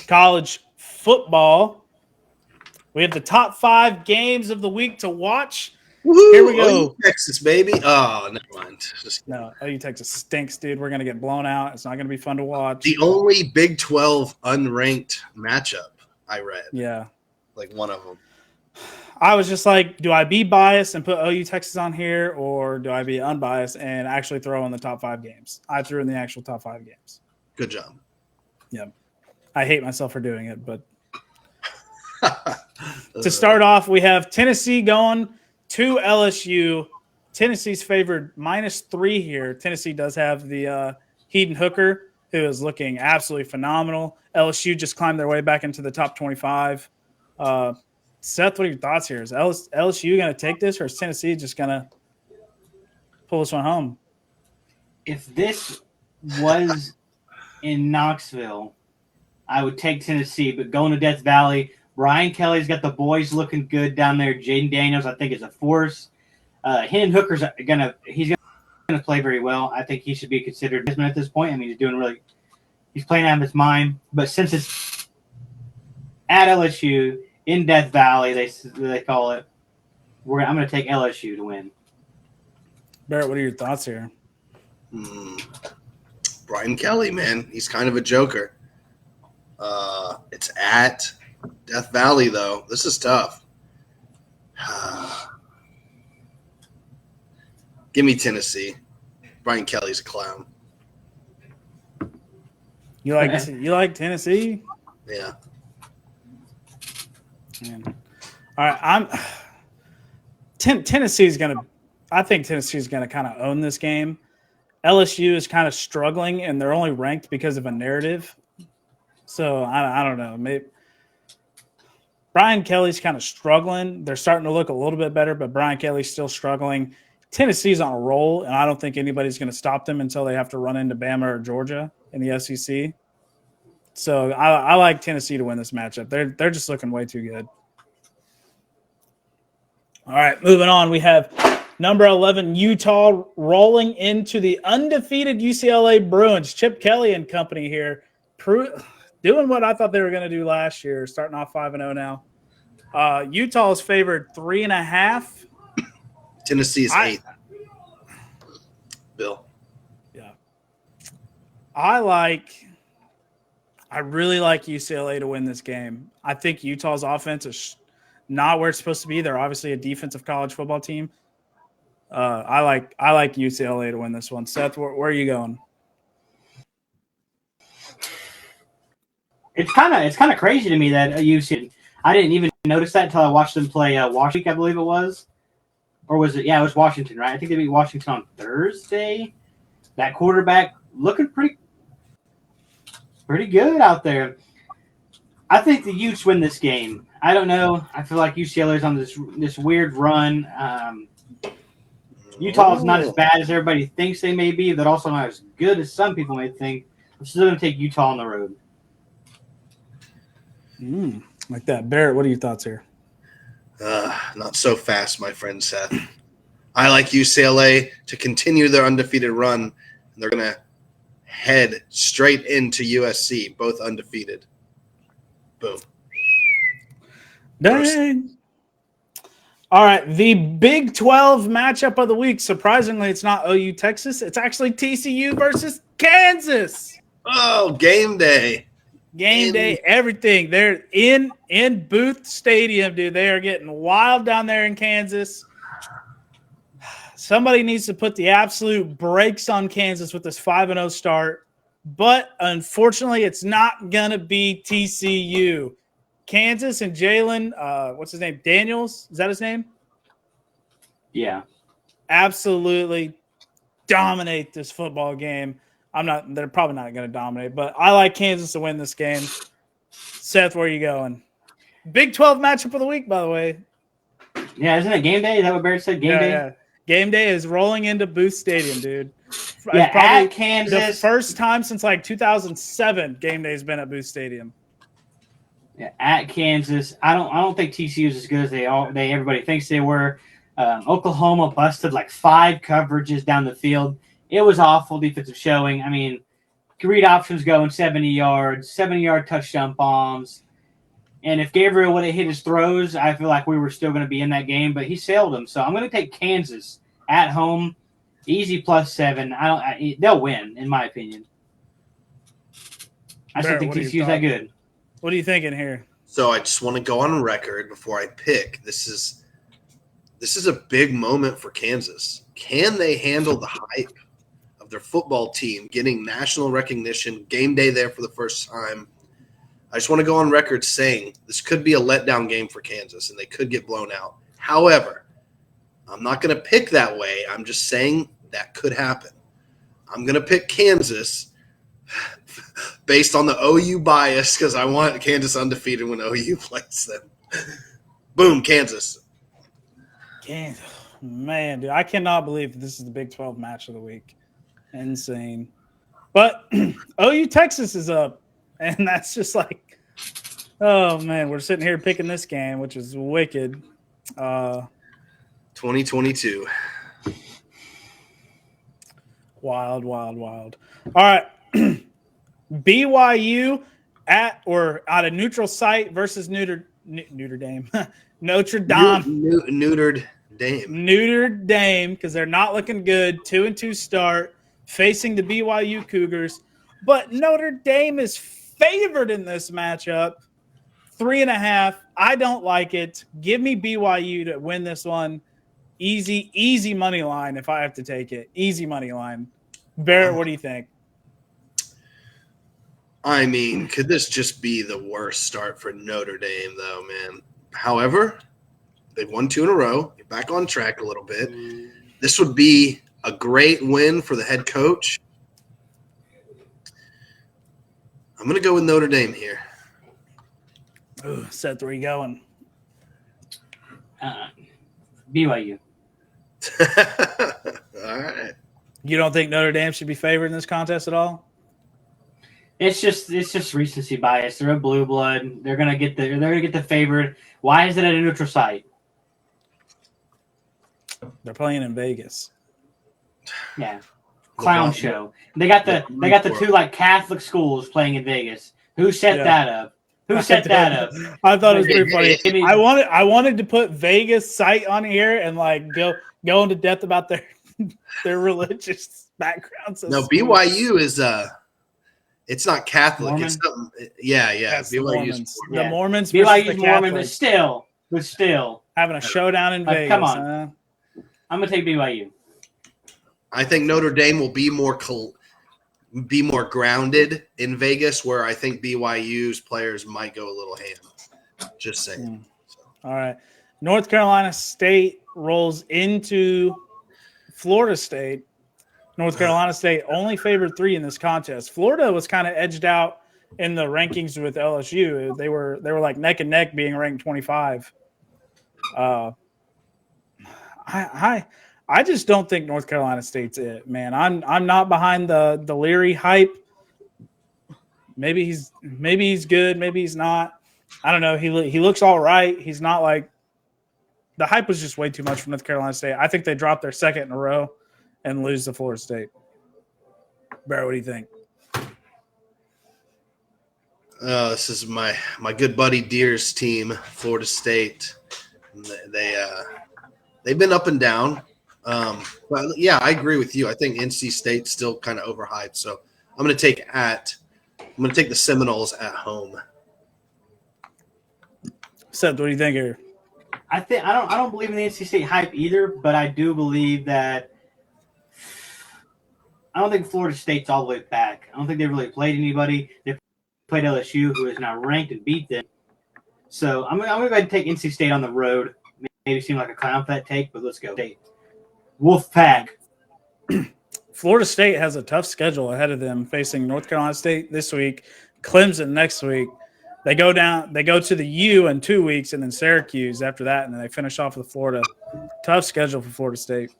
college football. We have the top 5 games of the week to watch. Woo-hoo! Here we go. Texas, baby. Oh, never mind. No, OU Texas stinks, dude. We're going to get blown out. It's not going to be fun to watch. The only Big 12 unranked matchup I read. Yeah. Like one of them. I was just like, do I be biased and put OU Texas on here, or do I be unbiased and actually throw in the top 5 games? I threw in the actual top 5 games. Good job. Yeah. I hate myself for doing it, but to start off, we have Tennessee going to LSU. Tennessee's favored -3 here. Tennessee does have the Hendon Hooker, who is looking absolutely phenomenal. LSU just climbed their way back into the top 25. Seth, what are your thoughts here? Is LSU going to take this, or is Tennessee just going to pull this one home? If this was in Knoxville, I would take Tennessee, but going to Death Valley, Brian Kelly's got the boys looking good down there. Jaden Daniels, I think, is a force. Hendon Hooker's he's gonna play very well. I think he should be considered at this point. I mean, he's playing out of his mind. But since it's at LSU in Death Valley, they call it, I'm going to take LSU to win. Barrett, what are your thoughts here? Brian Kelly, man, he's kind of a joker. It's at Death Valley, though. This is tough. Give me Tennessee. Brian Kelly's a clown. You like Tennessee? Yeah. Man. All right, Tennessee's gonna. I think Tennessee's gonna kind of own this game. LSU is kind of struggling, and they're only ranked because of a narrative. So I don't know. Maybe Brian Kelly's kind of struggling. They're starting to look a little bit better, but Brian Kelly's still struggling. Tennessee's on a roll, and I don't think anybody's going to stop them until they have to run into Bama or Georgia in the SEC. So I like Tennessee to win this matchup. They're just looking way too good. All right, moving on. We have number 11 Utah rolling into the undefeated UCLA Bruins. Chip Kelly and company here, doing what I thought they were going to do last year, starting off 5-0 now. Utah is favored 3.5. Tennessee's 8. Bill. Yeah. I really like UCLA to win this game. I think Utah's offense is not where it's supposed to be. They're obviously a defensive college football team. I like UCLA to win this one. Seth, where are you going? It's kind of crazy to me that UCLA. I didn't even notice that until I watched them play Washington, I believe it was. Or was it? Yeah, it was Washington, right? I think they beat Washington on Thursday. That quarterback looking pretty good out there. I think the Utes win this game. I don't know. I feel like UCLA is on this weird run. Utah is not as bad as everybody thinks they may be, but also not as good as some people may think. I'm still going to take Utah on the road. Like that. Barrett, what are your thoughts here? Not so fast, my friend Seth. I like UCLA to continue their undefeated run, and they're going to head straight into USC, both undefeated. Boom. Dang. All right, the Big 12 matchup of the week. Surprisingly, it's not OU Texas. It's actually TCU versus Kansas. Oh, game day. Game day, everything. They're in Booth Stadium, dude. They are getting wild down there in Kansas. Somebody needs to put the absolute brakes on Kansas with this 5-0 start. But unfortunately, it's not going to be TCU. Kansas and Jalen, what's his name? Daniels? Is that his name? Yeah. Absolutely dominate this football game. They're probably not going to dominate, but I like Kansas to win this game. Seth, where are you going? Big 12 matchup of the week, by the way. Yeah, isn't it game day? Is that what Barrett said? Game day? Yeah. Game day is rolling into Booth Stadium, dude. Yeah, probably at Kansas. The first time since like 2007 game day has been at Booth Stadium. Yeah, at Kansas. I don't think TCU is as good as everybody thinks they were. Oklahoma busted like 5 coverages down the field. It was awful defensive showing. I mean, read options going 70 yards, 70-yard touchdown bombs. And if Gabriel would have hit his throws, I feel like we were still going to be in that game, but he sailed them. So I'm going to take Kansas at home, easy +7. They'll win, in my opinion. I still Barrett, think what are your TCU's that thoughts? good. What are you thinking here? So I just want to go on record before I pick. This is a big moment for Kansas. Can they handle the hype of their football team getting national recognition, game day there for the first time? I just want to go on record saying this could be a letdown game for Kansas, and they could get blown out. However, I'm not going to pick that way. I'm just saying that could happen. I'm going to pick Kansas based on the OU bias because I want Kansas undefeated when OU plays them. Boom, Kansas. Kansas. Man, dude, I cannot believe this is the Big 12 match of the week. Insane. But OU Texas is up, and that's just like, oh, man, we're sitting here picking this game, which is wicked. 2022. Wild, wild, wild. All right. BYU at a neutral site versus Notre Dame. Notre Dame. Neutered Dame. Notre Dame, because they're not looking good. 2-2 start, facing the BYU Cougars. But Notre Dame is favored in this matchup. 3.5. I don't like it. Give me BYU to win this one. Easy money line if I have to take it. Easy money line. Barrett, what do you think? I mean, could this just be the worst start for Notre Dame, though, man? However, they've won 2 in a row. You're back on track a little bit. This would be a great win for the head coach. I'm going to go with Notre Dame here. Ooh, Seth, where you going? BYU. All right. You don't think Notre Dame should be favored in this contest at all? It's just recency bias. They're a blue blood. They're gonna get the favored. Why is it at a neutral site? They're playing in Vegas. Yeah, clown show. They got the two like Catholic schools playing in Vegas. Who set that up? Who set that up? I thought it was pretty funny. I mean- I wanted to put Vegas site on here and like go into depth about their religious backgrounds. No, BYU is it's not Catholic. Mormon? It's something. Yeah. Yes, the BYU Mormons. is The Yeah. Mormons versus BYU's the Mormon, but Catholics still, having a showdown in Like, Vegas. come on. huh? I'm gonna take BYU. I think Notre Dame will be more grounded in Vegas, where I think BYU's players might go a little ham. Just saying. All right. North Carolina State rolls into Florida State. North Carolina State only favored 3 in this contest. Florida was kind of edged out in the rankings with LSU. They were like neck and neck, being ranked 25. I just don't think North Carolina State's it, man. I'm not behind the Leary hype. Maybe he's good, maybe he's not. I don't know. He looks all right. He's not like the hype was just way too much for North Carolina State. I think they dropped their second in a row and lose to Florida State. Barry, what do you think? This is my good buddy Deer's team, Florida State. They've been up and down. But yeah, I agree with you. I think NC State's still kind of overhyped. So I'm going to take the Seminoles at home. Seth, what do you think here? I don't believe in the NC State hype either, but I do believe that I don't think Florida State's all the way back. I don't think they really played anybody. They played LSU, who is now ranked, and beat them. So I'm gonna go ahead and take NC State on the road. Maybe seem like a clown for that take, but let's go. Wolfpack. Florida State has a tough schedule ahead of them, facing North Carolina State this week, Clemson next week. They go to the U in 2 weeks, and then Syracuse after that, and then they finish off with Florida. Tough schedule for Florida State.